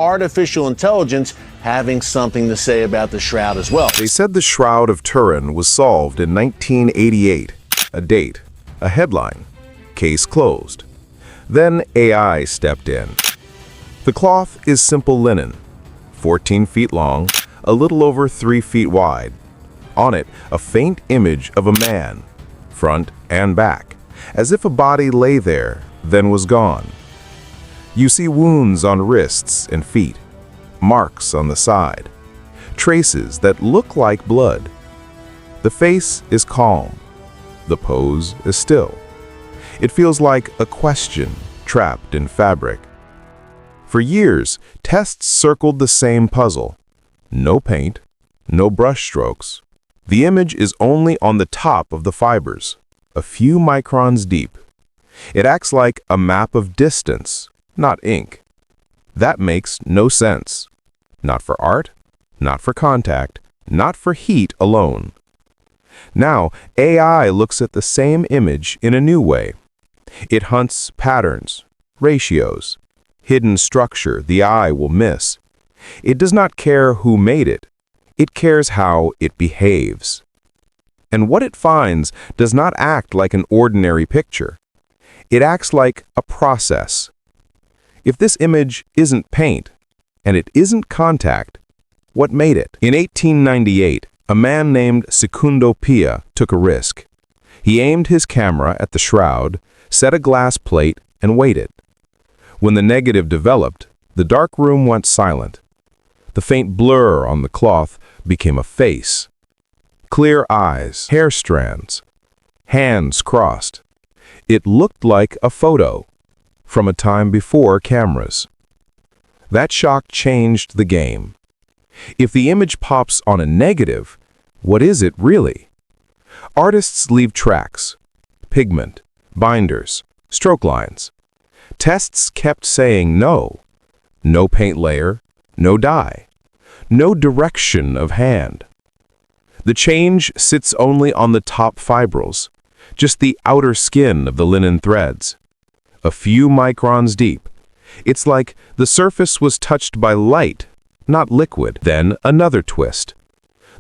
artificial intelligence having something to say about the shroud as well. They said the Shroud of Turin was solved in 1988. A date, a headline, case closed. Then AI stepped in. The cloth is simple linen, 14 feet long, a little over 3 feet wide. On it, a faint image of a man, front and back, as if a body lay there, then was gone. You see wounds on wrists and feet, marks on the side, traces that look like blood. The face is calm. The pose is still. It feels like a question trapped in fabric. For years, tests circled the same puzzle. No paint, no brush strokes. The image is only on the top of the fibers, a few microns deep. It acts like a map of distance, not ink. That makes no sense. Not for art, not for contact, not for heat alone. Now, AI looks at the same image in a new way. It hunts patterns, ratios, hidden structure the eye will miss. It does not care who made it. It cares how it behaves. And what it finds does not act like an ordinary picture. It acts like a process. If this image isn't paint, and it isn't contact, what made it? In 1898, a man named Secundo Pia took a risk. He aimed his camera at the shroud, set a glass plate, and waited. When the negative developed, the dark room went silent. The faint blur on the cloth became a face. Clear eyes, hair strands, hands crossed. It looked like a photo from a time before cameras. That shock changed the game. If the image pops on a negative, what is it really? Artists leave tracks, pigment, binders, stroke lines. Tests kept saying no. No paint layer, no dye, no direction of hand. The change sits only on the top fibrils, just the outer skin of the linen threads. A few microns deep. It's like the surface was touched by light, not liquid. Then another twist.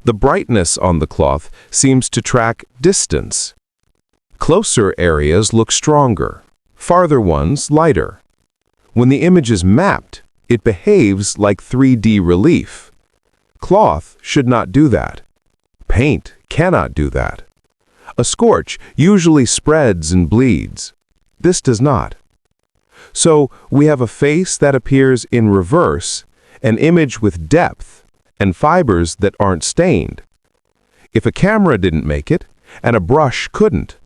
The brightness on the cloth seems to track distance. Closer areas look stronger, farther ones lighter. When the image is mapped, it behaves like 3D relief. Cloth should not do that. Paint cannot do that. A scorch usually spreads and bleeds. This does not. So we have a face that appears in reverse, an image with depth, and fibers that aren't stained. If a camera didn't make it, and a brush couldn't,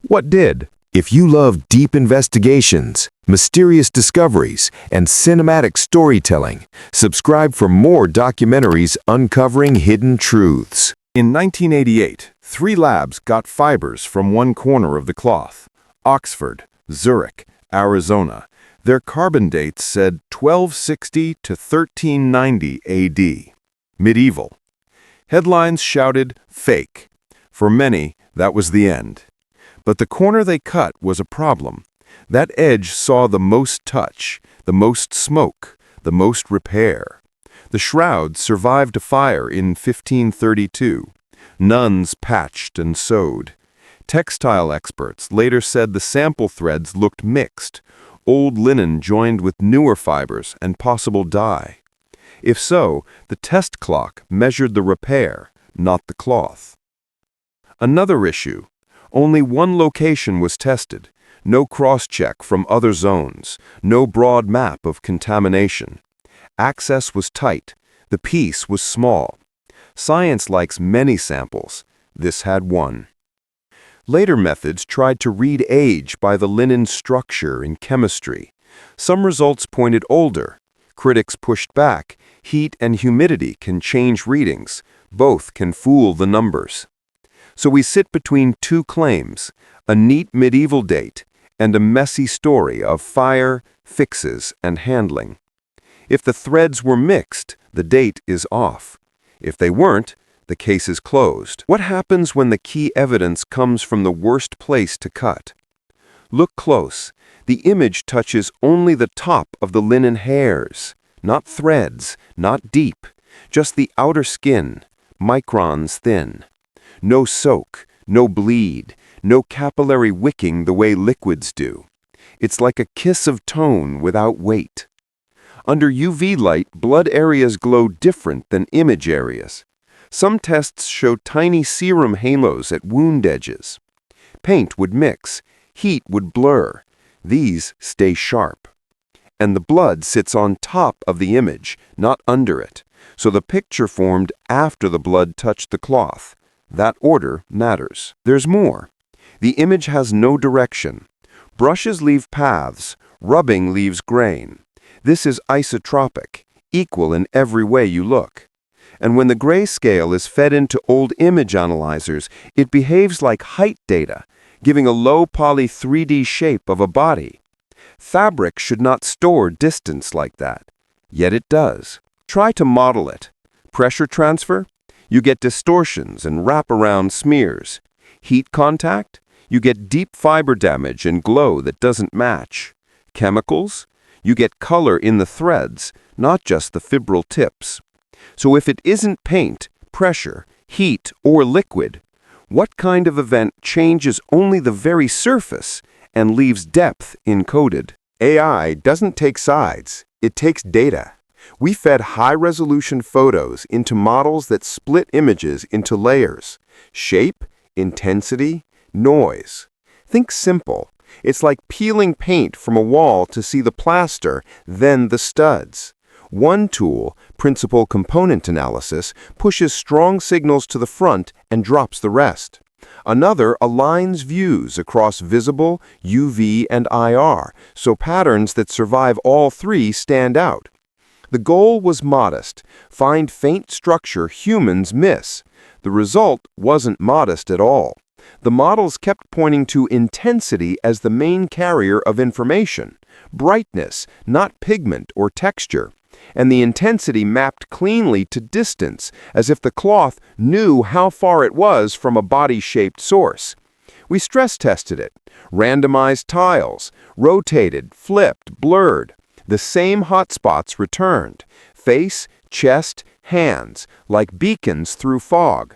what did? If you love deep investigations, mysterious discoveries, and cinematic storytelling, subscribe for more documentaries uncovering hidden truths. In 1988, 3 labs got fibers from one corner of the cloth: Oxford, Zurich, Arizona. Their carbon dates said 1260 to 1390 AD. Medieval. Headlines shouted, "Fake." For many, that was the end. But the corner they cut was a problem. That edge saw the most touch, the most smoke, the most repair. The shroud survived a fire in 1532. Nuns patched and sewed. Textile experts later said the sample threads looked mixed, old linen joined with newer fibers and possible dye. If so, the test clock measured the repair, not the cloth. Another issue. Only one location was tested. No cross-check from other zones. No broad map of contamination. Access was tight. The piece was small. Science likes many samples. This had one. Later methods tried to read age by the linen structure in chemistry. Some results pointed older. Critics pushed back. Heat and humidity can change readings. Both can fool the numbers. So we sit between two claims, a neat medieval date and a messy story of fire, fixes, and handling. If the threads were mixed, the date is off. If they weren't, the case is closed. What happens when the key evidence comes from the worst place to cut? Look close. The image touches only the top of the linen hairs, Not threads, not deep, just the outer skin, microns thin. No soak, no bleed, no capillary wicking the way liquids do. It's like a kiss of tone without weight. Under UV light, blood areas glow different than image areas. Some tests show tiny serum halos at wound edges. Paint would mix, heat would blur. These stay sharp. And the blood sits on top of the image, not under it. So the picture formed after the blood touched the cloth. That order matters. There's more. The image has no direction. Brushes leave paths, rubbing leaves grain. This is isotropic, equal in every way you look. And when the grayscale is fed into old image analyzers, it behaves like height data, giving a low-poly 3D shape of a body. Fabric should not store distance like that, yet it does. Try to model it. Pressure transfer? You get distortions and wraparound smears. Heat contact? You get deep fiber damage and glow that doesn't match. Chemicals? You get color in the threads, not just the fibril tips. So if it isn't paint, pressure, heat, or liquid, what kind of event changes only the very surface and leaves depth encoded? AI doesn't take sides, it takes data. We fed high-resolution photos into models that split images into layers: shape, intensity, noise. Think simple. It's like peeling paint from a wall to see the plaster, then the studs. One tool, principal component analysis, pushes strong signals to the front and drops the rest. Another aligns views across visible, UV, and IR, so patterns that survive all three stand out. The goal was modest: find faint structure humans miss. The result wasn't modest at all. The models kept pointing to intensity as the main carrier of information, brightness, not pigment or texture, and the intensity mapped cleanly to distance, as if the cloth knew how far it was from a body-shaped source. We stress-tested it, randomized tiles, rotated, flipped, blurred. The same hotspots returned: face, chest, hands, like beacons through fog.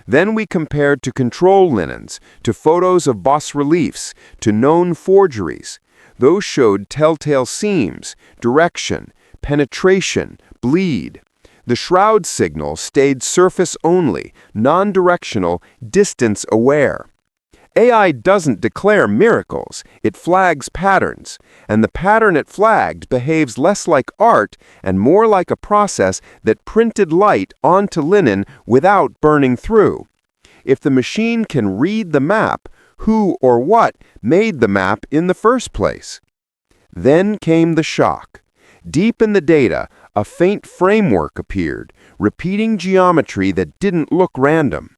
Then we compared to control linens, to photos of bas-reliefs, to known forgeries. Those showed telltale seams, direction, penetration, bleed. The shroud signal stayed surface only, non-directional, distance aware. AI doesn't declare miracles, it flags patterns, and the pattern it flagged behaves less like art and more like a process that printed light onto linen without burning through. If the machine can read the map, who or what made the map in the first place? Then came the shock. Deep in the data, a faint framework appeared, repeating geometry that didn't look random.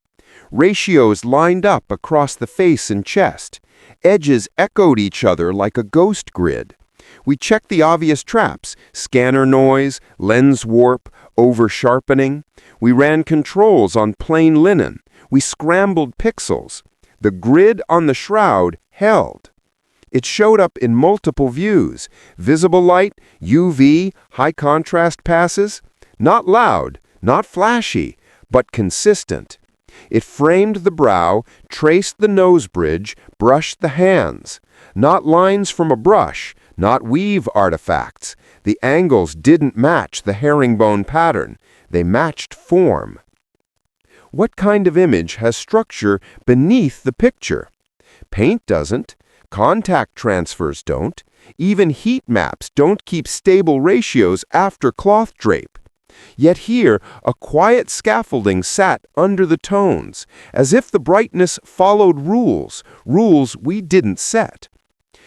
Ratios lined up across the face and chest. Edges echoed each other like a ghost grid. We checked the obvious traps: scanner noise, lens warp, over-sharpening. We ran controls on plain linen. We scrambled pixels. The grid on the shroud held. It showed up in multiple views: visible light, UV, high contrast passes. Not loud, not flashy, but consistent. It framed the brow, traced the nose bridge, brushed the hands. Not lines from a brush, not weave artifacts. The angles didn't match the herringbone pattern. They matched form. What kind of image has structure beneath the picture? Paint doesn't. Contact transfers don't. Even heat maps don't keep stable ratios after cloth drape. Yet here, a quiet scaffolding sat under the tones, as if the brightness followed rules we didn't set.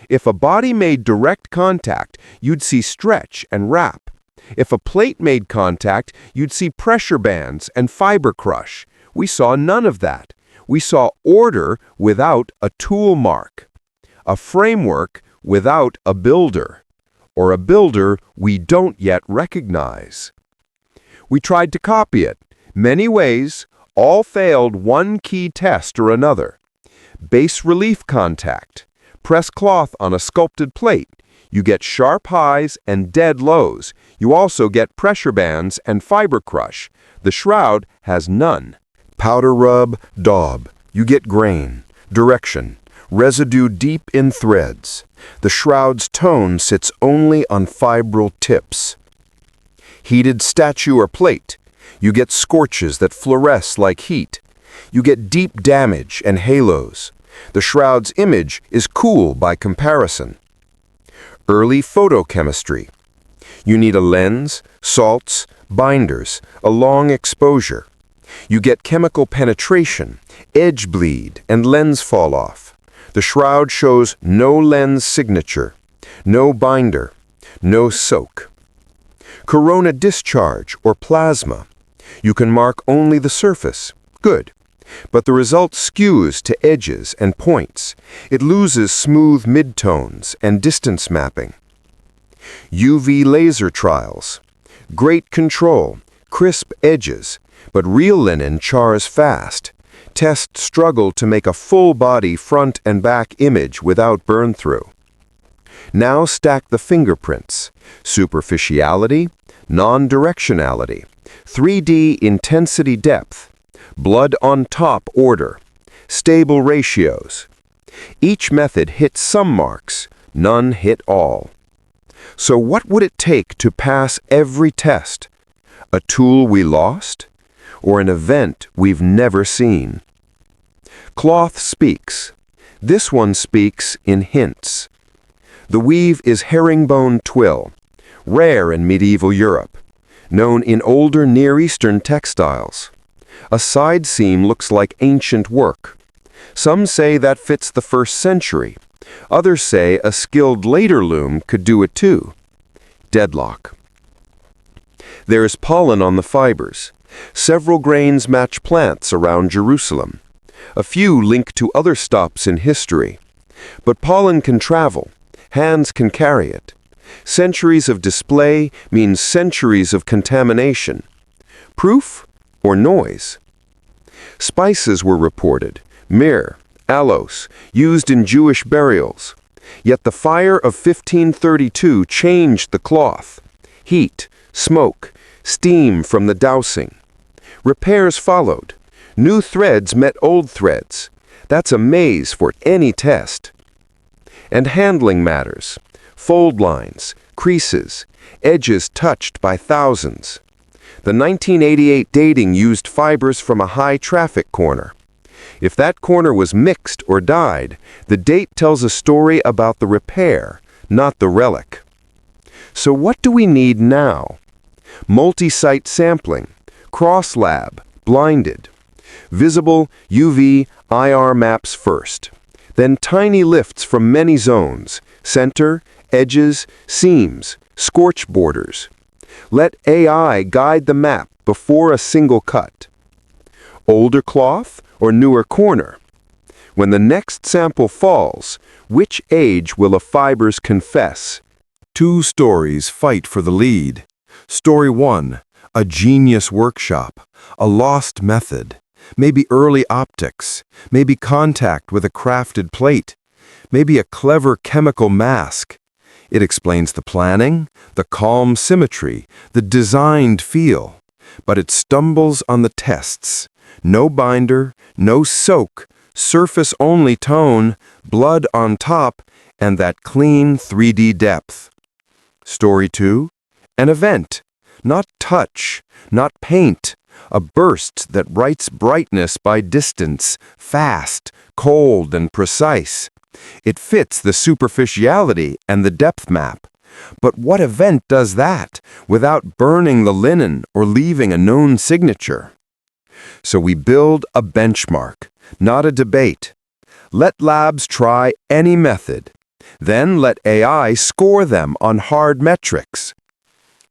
If a body made direct contact, you'd see stretch and wrap. If a plate made contact, you'd see pressure bands and fiber crush. We saw none of that. We saw order without a tool mark, a framework without a builder, or a builder we don't yet recognize. We tried to copy it. Many ways, all failed one key test or another. Bas relief contact. Press cloth on a sculpted plate. You get sharp highs and dead lows. You also get pressure bands and fiber crush. The Shroud has none. Powder rub, daub. You get grain, direction, residue deep in threads. The Shroud's tone sits only on fibril tips. Heated statue or plate. You get scorches that fluoresce like heat. You get deep damage and halos. The Shroud's image is cool by comparison. Early photochemistry. You need a lens, salts, binders, a long exposure. You get chemical penetration, edge bleed, and lens fall off. The Shroud shows no lens signature, no binder, no soak. Corona discharge or plasma. You can mark only the surface. Good. But the result skews to edges and points. It loses smooth midtones and distance mapping. UV laser trials. Great control, crisp edges, but real linen chars fast. Tests struggle to make a full-body front and back image without burn-through. Now stack the fingerprints. Superficiality, non-directionality, 3D intensity depth, blood on top order, stable ratios. Each method hits some marks, none hit all. So what would it take to pass every test? A tool we lost? Or an event we've never seen? Cloth speaks. This one speaks in hints. The weave is herringbone twill, rare in medieval Europe, known in older Near Eastern textiles. A side seam looks like ancient work. Some say that fits the 1st century. Others say a skilled later loom could do it too. Deadlock. There is pollen on the fibers. Several grains match plants around Jerusalem. A few link to other stops in history. But pollen can travel. Hands can carry it. Centuries of display means centuries of contamination. Proof or noise? Spices were reported, myrrh, aloes, used in Jewish burials. Yet the fire of 1532 changed the cloth. Heat, smoke, steam from the dousing. Repairs followed. New threads met old threads. That's a maze for any test. And handling matters. Fold lines, creases, edges touched by thousands. The 1988 dating used fibers from a high-traffic corner. If that corner was mixed or dyed, the date tells a story about the repair, not the relic. So what do we need now? Multi-site sampling, cross-lab, blinded. Visible UV, IR maps first. Then tiny lifts from many zones, center, edges, seams, scorch borders. Let AI guide the map before a single cut. Older cloth or newer corner? When the next sample falls, which age will the fibers confess? 2 stories fight for the lead. Story 1, a genius workshop, a lost method, maybe early optics, maybe contact with a crafted plate, maybe a clever chemical mask. It explains the planning, the calm symmetry, the designed feel. But it stumbles on the tests. No binder, no soak, surface-only tone, blood on top, and that clean 3D depth. Story 2, an event, not touch, not paint, a burst that writes brightness by distance, fast, cold, and precise. It fits the superficiality and the depth map. But what event does that without burning the linen or leaving a known signature? So we build a benchmark, not a debate. Let labs try any method. Then let AI score them on hard metrics.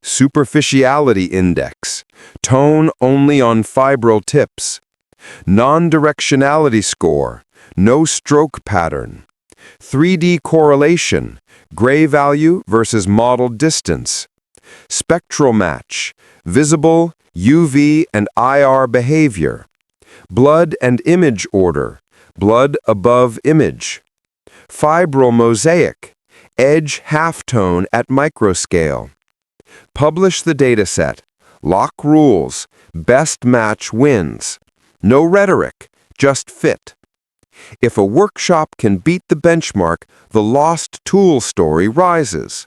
Superficiality index, tone only on fibril tips. Non-directionality score, no stroke pattern. 3D correlation, gray value versus modeled distance. Spectral match, visible, UV, and IR behavior. Blood and image order, blood above image. Fibril mosaic, edge halftone at microscale. Publish the dataset. Lock rules. Best match wins. No rhetoric, just fit. If a workshop can beat the benchmark, the lost tool story rises.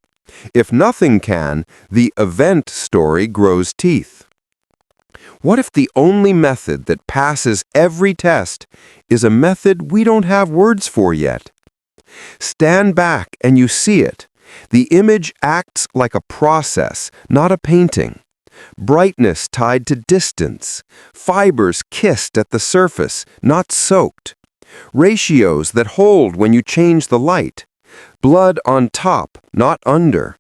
If nothing can, the event story grows teeth. What if the only method that passes every test is a method we don't have words for yet? Stand back and you see it. The image acts like a process, not a painting. Brightness tied to distance. Fibers kissed at the surface, not soaked. Ratios that hold when you change the light. Blood on top, not under.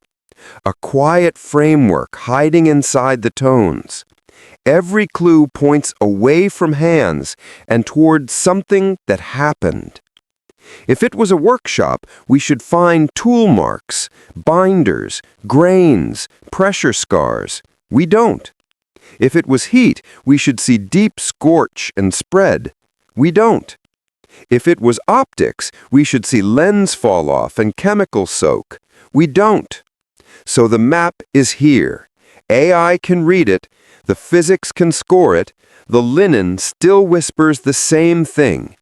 A quiet framework hiding inside the tones. Every clue points away from hands and toward something that happened. If it was a workshop, we should find tool marks, binders, grains, pressure scars. We don't. If it was heat, we should see deep scorch and spread. We don't. If it was optics, we should see lens fall off and chemical soak. We don't. So the map is here. AI can read it. The physics can score it. The linen still whispers the same thing.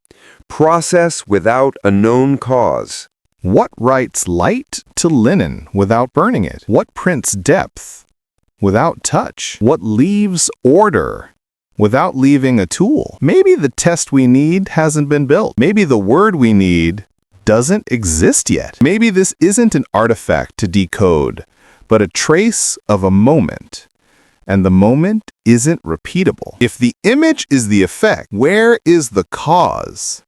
Process without a known cause. What writes light to linen without burning it? What prints depth without touch? What leaves order without leaving a tool? Maybe the test we need hasn't been built. Maybe the word we need doesn't exist yet. Maybe this isn't an artifact to decode, but a trace of a moment. And the moment isn't repeatable. If the image is the effect, where is the cause?